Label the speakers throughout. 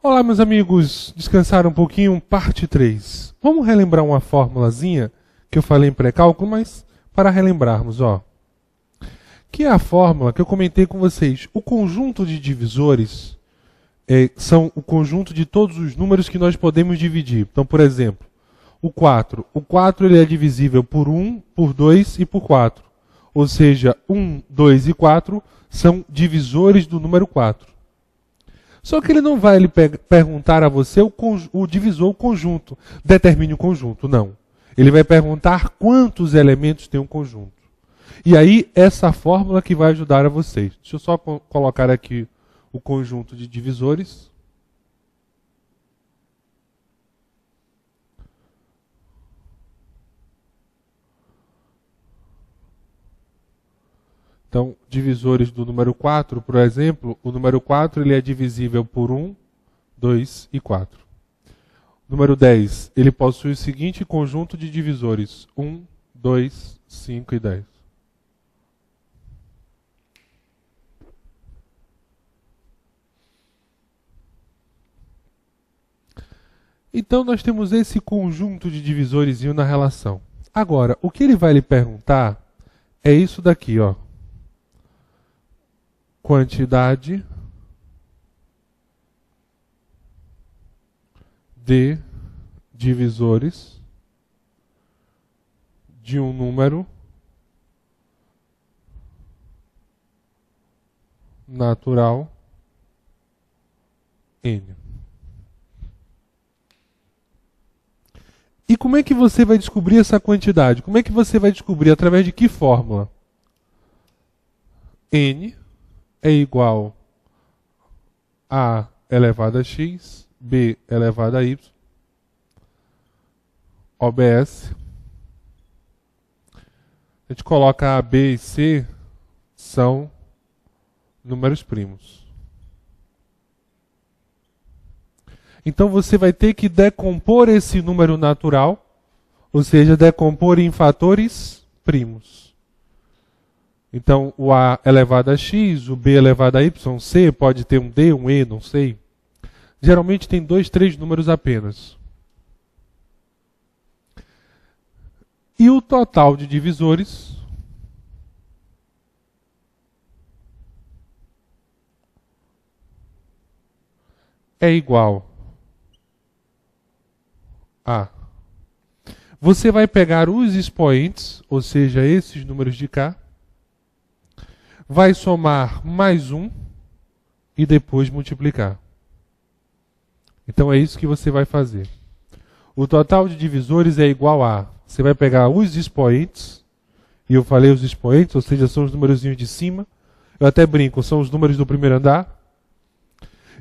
Speaker 1: Olá, meus amigos, descansaram um pouquinho, parte 3. Vamos relembrar uma formulazinha que eu falei em pré-cálculo, mas para relembrarmos, que é a fórmula que eu comentei com vocês. O conjunto de divisores são o conjunto de todos os números que nós podemos dividir. Então, por exemplo, o 4. O 4 ele é divisível por 1, por 2 e por 4. Ou seja, 1, 2 e 4 são divisores do número 4. Só que ele não vai perguntar a você o divisor, o conjunto. Determine o conjunto, não. Ele vai perguntar quantos elementos tem um conjunto. E aí, essa fórmula que vai ajudar a vocês. Deixa eu só colocar aqui o conjunto de divisores. Então, divisores do número 4, por exemplo, o número 4 ele é divisível por 1, 2 e 4. O número 10, ele possui o seguinte conjunto de divisores: 1, 2, 5 e 10. Então, nós temos esse conjunto de divisores na relação. Agora, o que ele vai lhe perguntar é isso daqui, quantidade de divisores de um número natural n. E como é que você vai descobrir essa quantidade? Como é que você vai descobrir? Através de que fórmula? N é igual a elevado a x, b elevado a y, OBS. A gente coloca A, B e C são números primos. Então você vai ter que decompor esse número natural, ou seja, decompor em fatores primos. Então, o A elevado a x, o B elevado a y, C pode ter um D, um E, não sei. Geralmente tem 2, 3 números apenas. E o total de divisores é igual a... Você vai pegar os expoentes, ou seja, esses números de cá, vai somar mais 1 e depois multiplicar. Então é isso que você vai fazer. O total de divisores é igual a... Você vai pegar os expoentes, e eu falei os expoentes, ou seja, são os numerozinhos de cima. Eu até brinco, são os números do primeiro andar.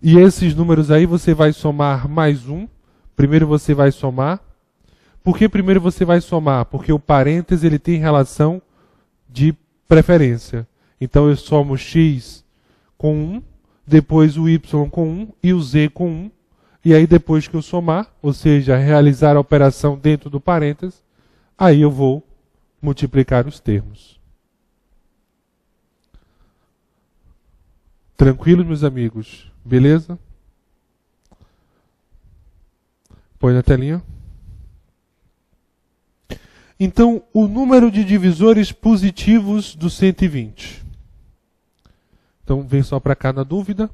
Speaker 1: E esses números aí você vai somar mais 1. Primeiro você vai somar. Por que primeiro você vai somar? Porque o parêntese ele tem relação de preferência. Então eu somo x com 1, depois o y com 1 e o z com 1. E aí depois que eu somar, ou seja, realizar a operação dentro do parênteses, aí eu vou multiplicar os termos. Tranquilo, meus amigos? Beleza? Põe na telinha. Então, o número de divisores positivos do 120. Então, vem só para cá na dúvida.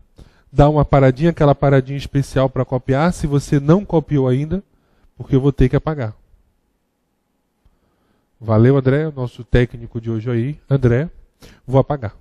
Speaker 1: Dá uma paradinha, aquela paradinha especial para copiar, se você não copiou ainda, porque eu vou ter que apagar. Valeu, André, nosso técnico de hoje aí. André, vou apagar.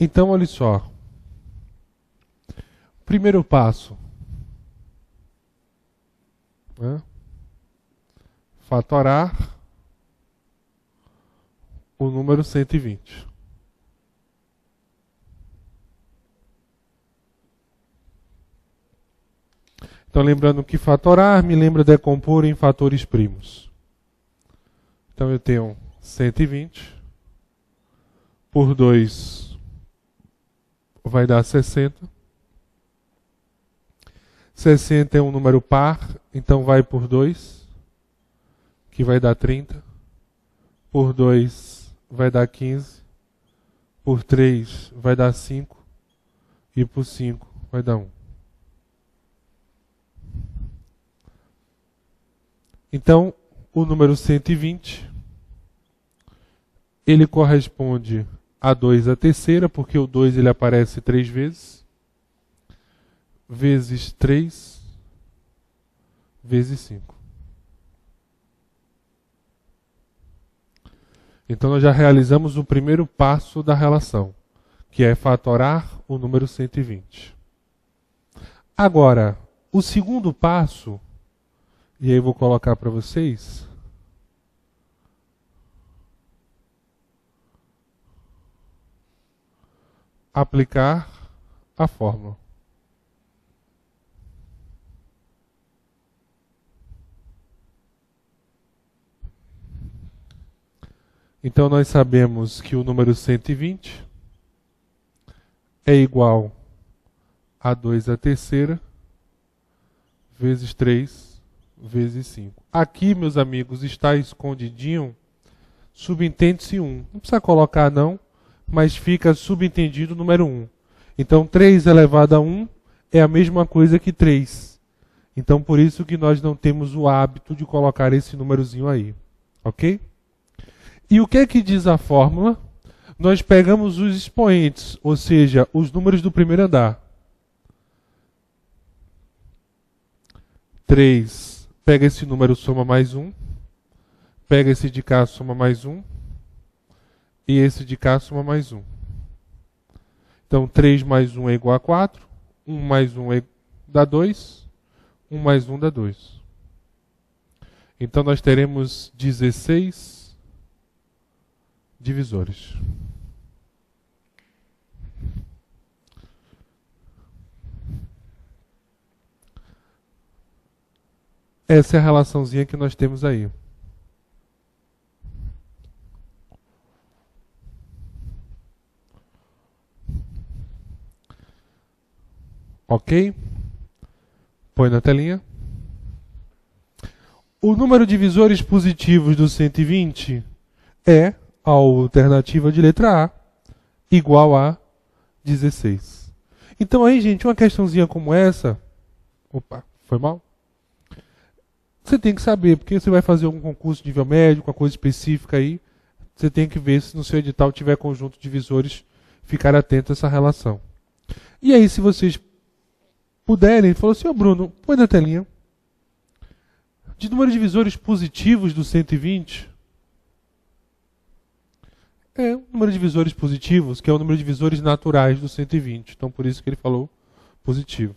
Speaker 1: Então, olha só. Primeiro passo. Fatorar o número 120. Então, lembrando que fatorar me lembra decompor em fatores primos. Então, eu tenho 120 por 2 vai dar 60. 60 é um número par, então vai por 2, que vai dar 30. Por 2 vai dar 15. Por 3 vai dar 5. E por 5 vai dar 1. Então, o número 120, ele corresponde a 2 à terceira, porque o 2 ele aparece 3 vezes. Vezes 3, vezes 5. Então nós já realizamos o primeiro passo da relação, que é fatorar o número 120. Agora, o segundo passo, e aí eu vou colocar para vocês, aplicar a fórmula. Então nós sabemos que o número 120 é igual a 2 à terceira vezes 3 vezes 5. Aqui, meus amigos, está escondidinho, subentende-se 1. Não precisa colocar não, mas fica subentendido o número 1. Então 3 elevado a 1 é a mesma coisa que 3. Então por isso que nós não temos o hábito de colocar esse númerozinho aí. Ok? E o que é que diz a fórmula? Nós pegamos os expoentes, ou seja, os números do primeiro andar. 3, pega esse número, soma mais 1. Pega esse de cá, soma mais 1. E esse de cá, soma mais 1. Então, 3 mais 1 é igual a 4. 1 mais 1 dá 2. 1 mais 1 dá 2. Então, nós teremos 16 divisores. Essa é a relaçãozinha que nós temos aí. Ok? Põe na telinha. O número de divisores positivos do 120 é a alternativa de letra A, igual a 16. Então aí, gente, uma questãozinha como essa... Opa, foi mal? Você tem que saber, porque você vai fazer algum concurso de nível médio, uma coisa específica aí, você tem que ver se no seu edital tiver conjunto de divisores, ficar atento a essa relação. E aí, se vocês puderem, falou assim, Bruno, põe na telinha. De número de divisores positivos do 120... é o número de divisores positivos, que é o número de divisores naturais do 120. Então, por isso que ele falou positivo.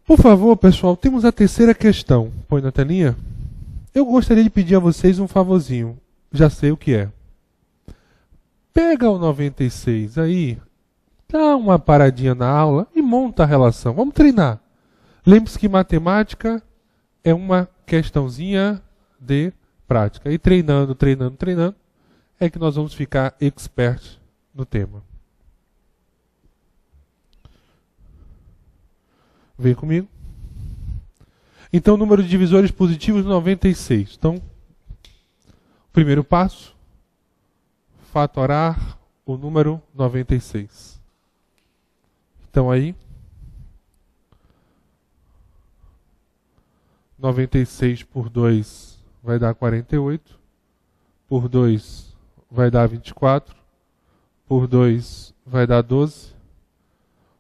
Speaker 1: Por favor, pessoal, temos a terceira questão. Põe na telinha. Eu gostaria de pedir a vocês um favorzinho. Já sei o que é. Pega o 96 aí, dá uma paradinha na aula e monta a relação. Vamos treinar. Lembre-se que matemática é uma questãozinha de prática. E treinando, treinando, treinando, é que nós vamos ficar experts no tema. Vem comigo. Então, número de divisores positivos, 96. Então, primeiro passo, fatorar o número 96. Então, aí, 96 por 2 vai dar 48. Por 2 vai dar 24. Por 2 vai dar 12.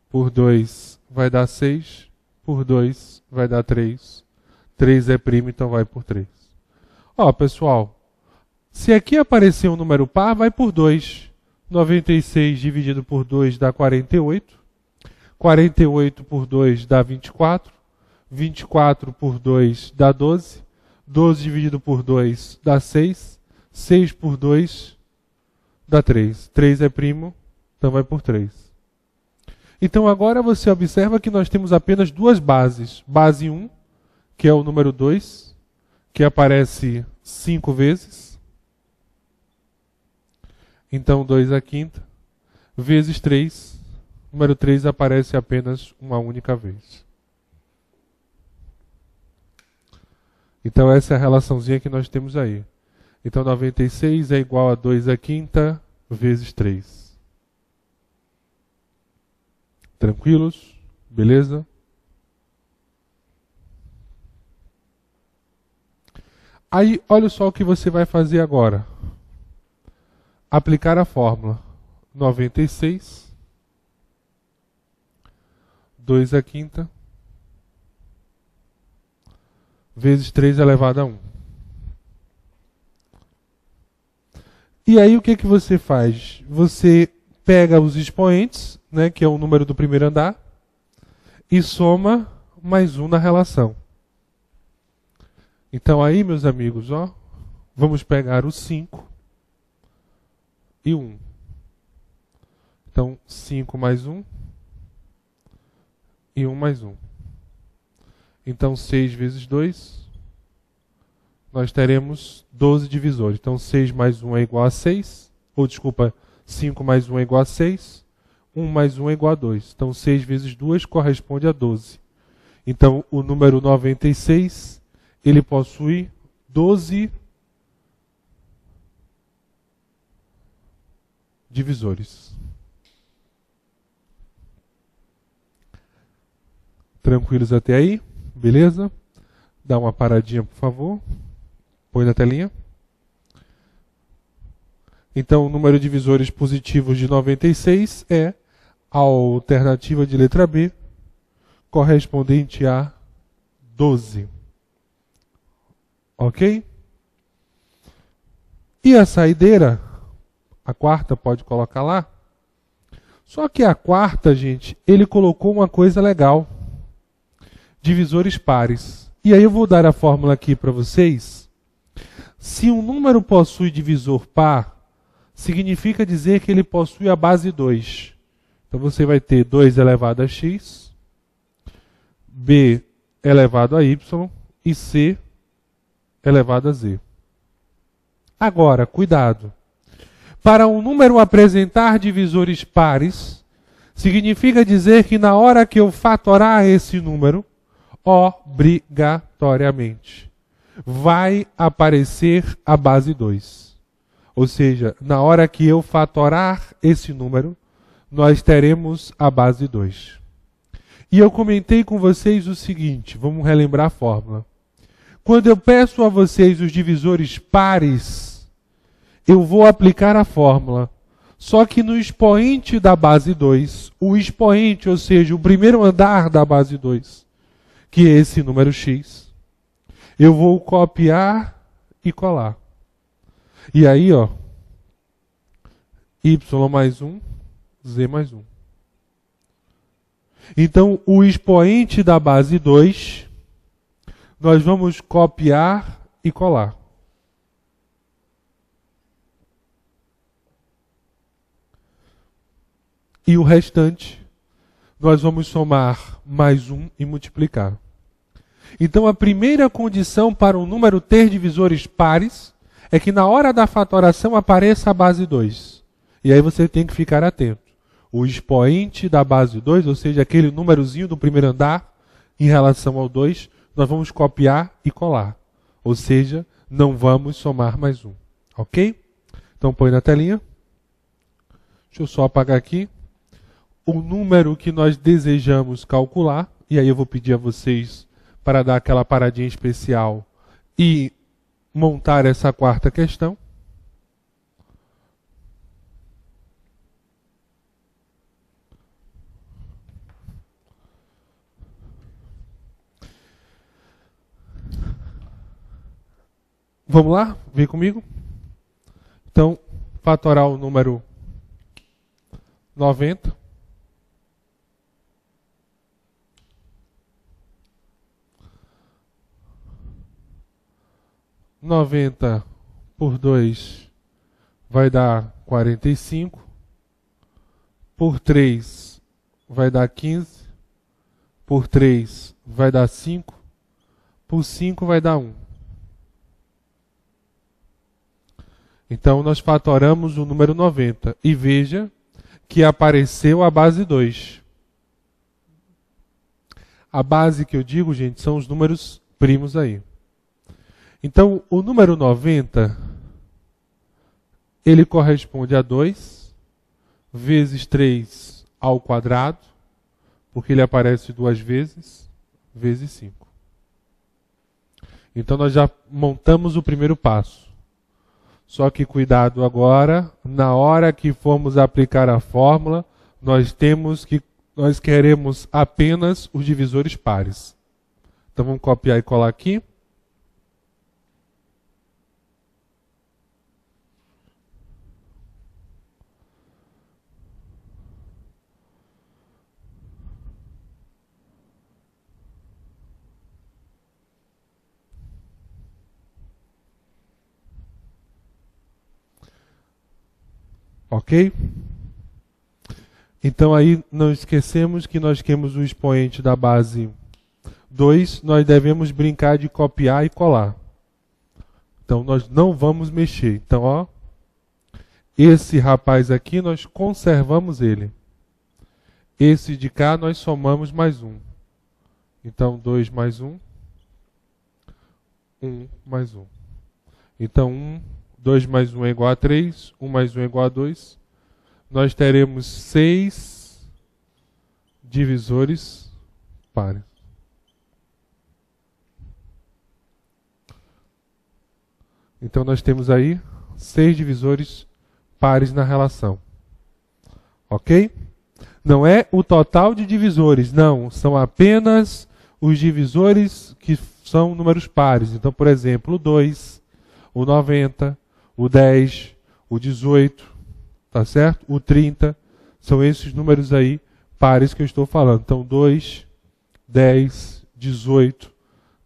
Speaker 1: Por 2 vai dar 6. Por 2 vai dar 3. 3 é primo, então vai por 3. Ó, pessoal, se aqui aparecer um número par, vai por 2. 96 dividido por 2 dá 48. 48 por 2 dá 24. 24 por 2 dá 12. 12 dividido por 2 dá 6. 6 por 2 dá 3. 3 é primo, então vai por 3. Então agora você observa que nós temos apenas duas bases. Base 1, que é o número 2, que aparece 5 vezes. Então 2 à quinta. vezes 3. Número 3 aparece apenas uma única vez. Então essa é a relaçãozinha que nós temos aí. Então 96 é igual a 2/5 vezes 3. Tranquilos? Beleza? Aí, olha só o que você vai fazer agora. Aplicar a fórmula. 96, 2/5, vezes 3 elevado a 1. E aí, o que você faz? Você pega os expoentes, né, que é o número do primeiro andar, e soma mais 1 na relação. Então aí, meus amigos, ó, vamos pegar o 5 e 1. Então, 5 mais 1 e 1 mais 1. Então, 6 vezes 2, nós teremos 12 divisores. Então, 6 mais 1 é igual a 6. Ou, desculpa, 5 mais 1 é igual a 6. 1 mais 1 é igual a 2. Então, 6 vezes 2 corresponde a 12. Então, o número 96, ele possui 12 divisores. Tranquilos até aí? Beleza? Dá uma paradinha, por favor. Põe na telinha. Então, o número de divisores positivos de 96 é a alternativa de letra B, correspondente a 12. Ok? E a saideira, a quarta, pode colocar lá. Só que a quarta, gente, ele colocou uma coisa legal. Divisores pares. E aí eu vou dar a fórmula aqui para vocês. Se um número possui divisor par, significa dizer que ele possui a base 2. Então você vai ter 2 elevado a x, b elevado a y e c elevado a z. Agora, cuidado. Para um número apresentar divisores pares, significa dizer que na hora que eu fatorar esse número, obrigatoriamente vai aparecer a base 2. Ou seja, na hora que eu fatorar esse número, nós teremos a base 2. E eu comentei com vocês o seguinte, vamos relembrar a fórmula. Quando eu peço a vocês os divisores pares, eu vou aplicar a fórmula. Só que no expoente da base 2, o expoente, ou seja, o primeiro andar da base 2, que é esse número x, eu vou copiar e colar. E aí, ó, y mais 1, z mais 1. Então, o expoente da base 2, nós vamos copiar e colar. E o restante, nós vamos somar mais 1 e multiplicar. Então, a primeira condição para um número ter divisores pares é que na hora da fatoração apareça a base 2. E aí você tem que ficar atento. O expoente da base 2, ou seja, aquele númerozinho do primeiro andar, em relação ao 2, nós vamos copiar e colar. Ou seja, não vamos somar mais 1. Ok? Então, põe na telinha. Deixa eu só apagar aqui. O número que nós desejamos calcular, e aí eu vou pedir a vocês para dar aquela paradinha especial e montar essa quarta questão. Vamos lá? Vem comigo? Então, fatorar o número 90. 90 por 2 vai dar 45. Por 3 vai dar 15. Por 3 vai dar 5. Por 5 vai dar 1. Então, nós fatoramos o número 90. E veja que apareceu a base 2. A base que eu digo, gente, são os números primos aí. Então, o número 90, ele corresponde a 2 vezes 3 ao quadrado, porque ele aparece 2 vezes, vezes 5. Então, nós já montamos o primeiro passo. Só que cuidado agora, na hora que formos aplicar a fórmula, nós queremos apenas os divisores pares. Então vamos copiar e colar aqui. Ok? Então aí não esquecemos que nós temos o expoente da base 2, nós devemos brincar de copiar e colar. Então nós não vamos mexer. Então, ó, esse rapaz aqui nós conservamos ele. Esse de cá nós somamos mais 1. Então 2 mais 1, 1 mais 1. Então 2 mais 1 é igual a 3, 1 mais 1 é igual a 2. Nós teremos 6 divisores pares. Então nós temos aí 6 divisores pares na relação. Ok? Não é o total de divisores, não. São apenas os divisores que são números pares. Então, por exemplo, o 2, o 90, o 10, o 18... Tá certo? O 30, são esses números aí, pares que eu estou falando. Então, 2, 10, 18,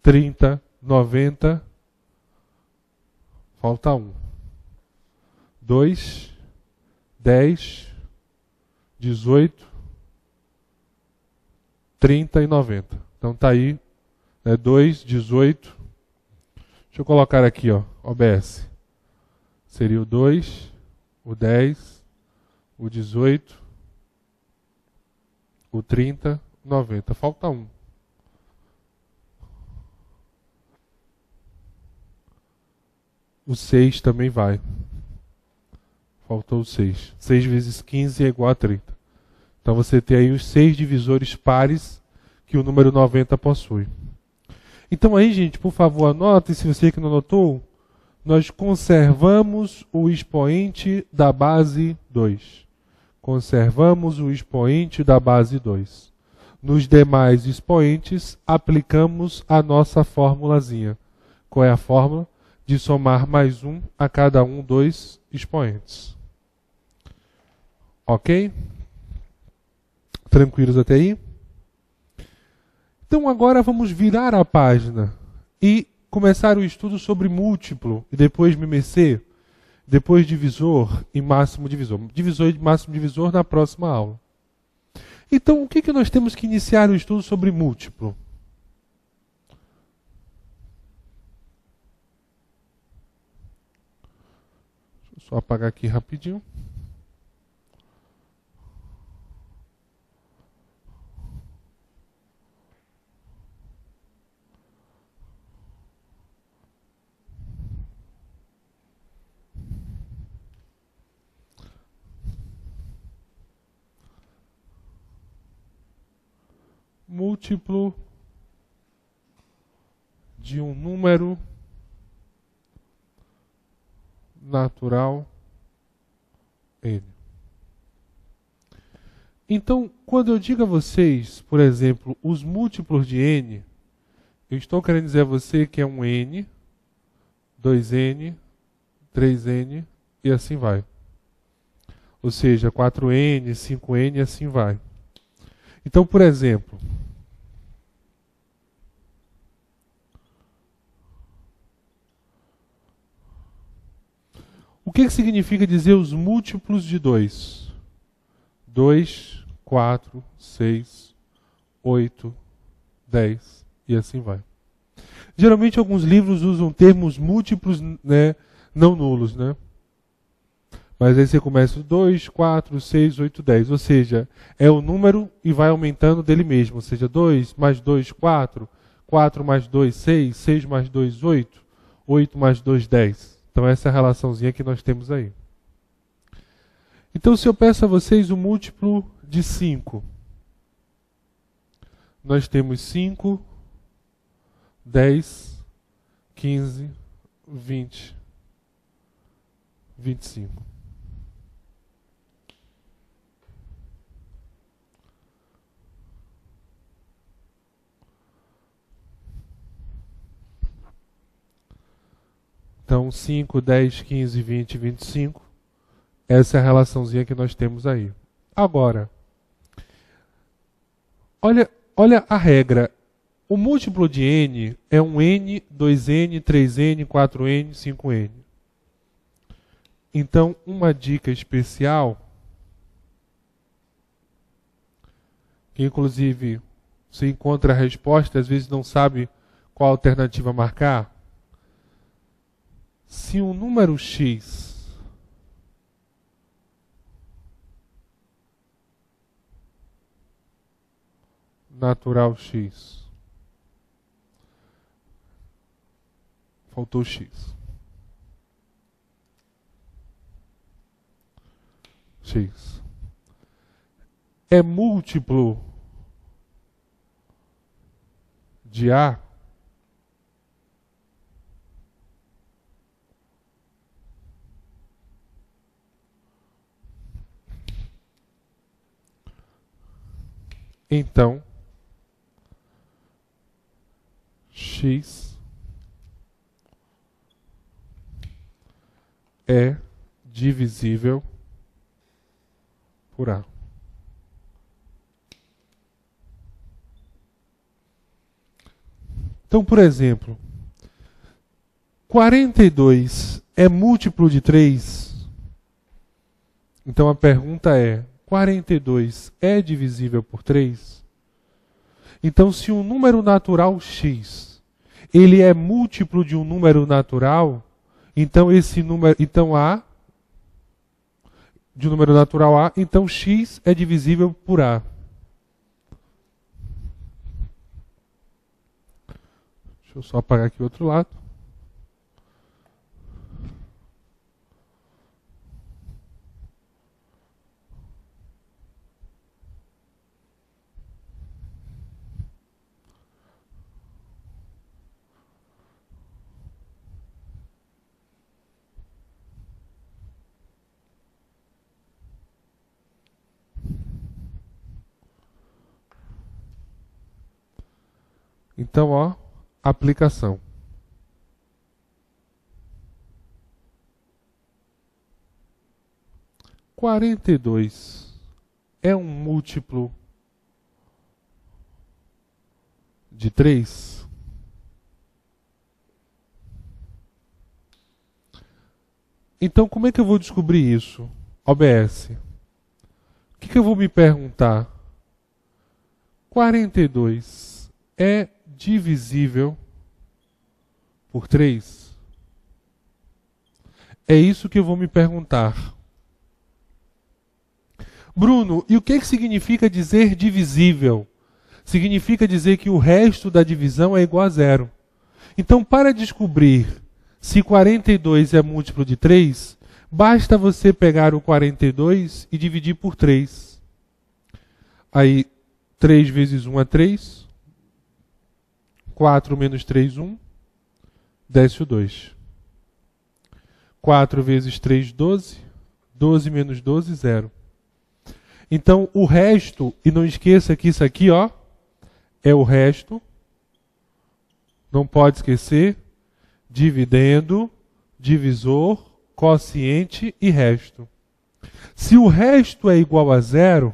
Speaker 1: 30, 90, falta 1. 2, 10, 18, 30 e 90. Então, tá aí, 2, 18. Deixa eu colocar aqui, ó, OBS. Seria o 2, o 10, o 18, o 30, 90. Falta 1. O 6 também vai. Faltou o 6. 6 vezes 15 é igual a 30. Então você tem aí os 6 divisores pares que o número 90 possui. Então aí, gente, por favor, anote, se você que não anotou, nós conservamos o expoente da base 2. Conservamos o expoente da base 2. Nos demais expoentes, aplicamos a nossa formulazinha. Qual é a fórmula? De somar mais 1 a cada um dos expoentes. Ok? Tranquilos até aí? Então agora vamos virar a página e começar o estudo sobre múltiplo e depois MMC, depois divisor e máximo divisor. Divisor e máximo divisor na próxima aula. Então, o que nós temos que iniciar o estudo sobre múltiplo? Deixa eu só apagar aqui rapidinho. Múltiplo de um número natural n. Então, quando eu digo a vocês, por exemplo, os múltiplos de n, eu estou querendo dizer a você que é um n, 2n, 3n e assim vai. Ou seja, 4n, 5n e assim vai. Então, por exemplo, o que significa dizer os múltiplos de 2? 2, 4, 6, 8, 10 e assim vai. Geralmente alguns livros usam termos múltiplos, né, não nulos, né? Mas aí você começa 2, 4, 6, 8, 10. Ou seja, é o número e vai aumentando dele mesmo. Ou seja, 2 mais 2, 4. 4 mais 2, 6. 6 mais 2, 8. 8 mais 2, 10. Então essa é a relaçãozinha que nós temos aí. Então se eu peço a vocês o múltiplo de 5. Nós temos 5, 10, 15, 20, 25. Então, 5, 10, 15, 20, 25. Essa é a relaçãozinha que nós temos aí. Agora, olha a regra. O múltiplo de n é um n, 2n, 3n, 4n, 5n. Então, uma dica especial, que inclusive você encontra a resposta, às vezes não sabe qual alternativa marcar. Se um número x natural x, faltou x, é múltiplo de A, então x é divisível por A. Então, por exemplo, 42 é múltiplo de 3? Então a pergunta é, 42 é divisível por 3? Então, se um número natural x, ele é múltiplo de um número natural, então esse número, então A, de um número natural A, então x é divisível por A. Deixa eu só apagar aqui o outro lado. Então, ó, aplicação. Quarenta e dois é um múltiplo de 3? Então, como é que eu vou descobrir isso? OBS. O que eu vou me perguntar? 42 é divisível por 3? É isso que eu vou me perguntar. Bruno, e o que significa dizer divisível? Significa dizer que o resto da divisão é igual a 0. Então, para descobrir se 42 é múltiplo de 3, basta você pegar o 42 e dividir por 3. Aí, 3 vezes 1 é 3. 4 menos 3, 1. Desce o 2. 4 vezes 3, 12. 12 menos 12, 0. Então, o resto, e não esqueça que isso aqui, ó, é o resto. Não pode esquecer. Dividendo, divisor, quociente e resto. Se o resto é igual a 0,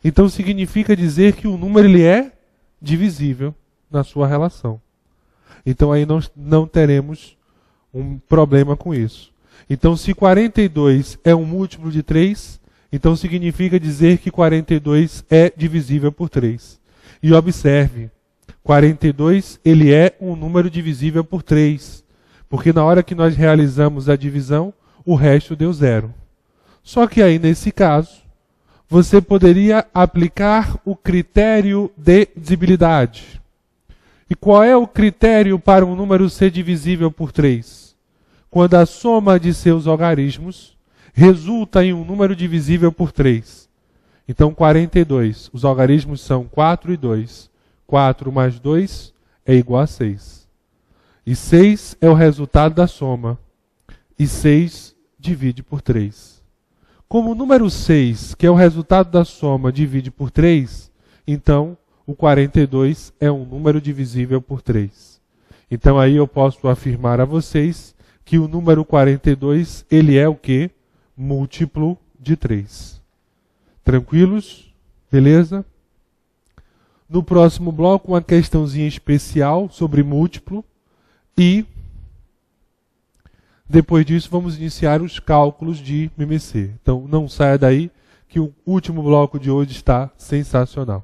Speaker 1: então significa dizer que o número ele é divisível na sua relação. Então aí não teremos um problema com isso. Então se 42 é um múltiplo de 3, então significa dizer que 42 é divisível por 3. E observe, 42 ele é um número divisível por 3. Porque na hora que nós realizamos a divisão, o resto deu 0. Só que aí, nesse caso, você poderia aplicar o critério de divisibilidade. E qual é o critério para um número ser divisível por 3? Quando a soma de seus algarismos resulta em um número divisível por 3. Então, 42. Os algarismos são 4 e 2. 4 mais 2 é igual a 6. E 6 é o resultado da soma. E 6 divide por 3. Como o número 6, que é o resultado da soma, divide por 3, então o 42 é um número divisível por 3. Então aí eu posso afirmar a vocês que o número 42, ele é o quê? Múltiplo de 3. Tranquilos? Beleza? No próximo bloco, uma questãozinha especial sobre múltiplo e depois disso vamos iniciar os cálculos de MMC. Então não saia daí que o último bloco de hoje está sensacional.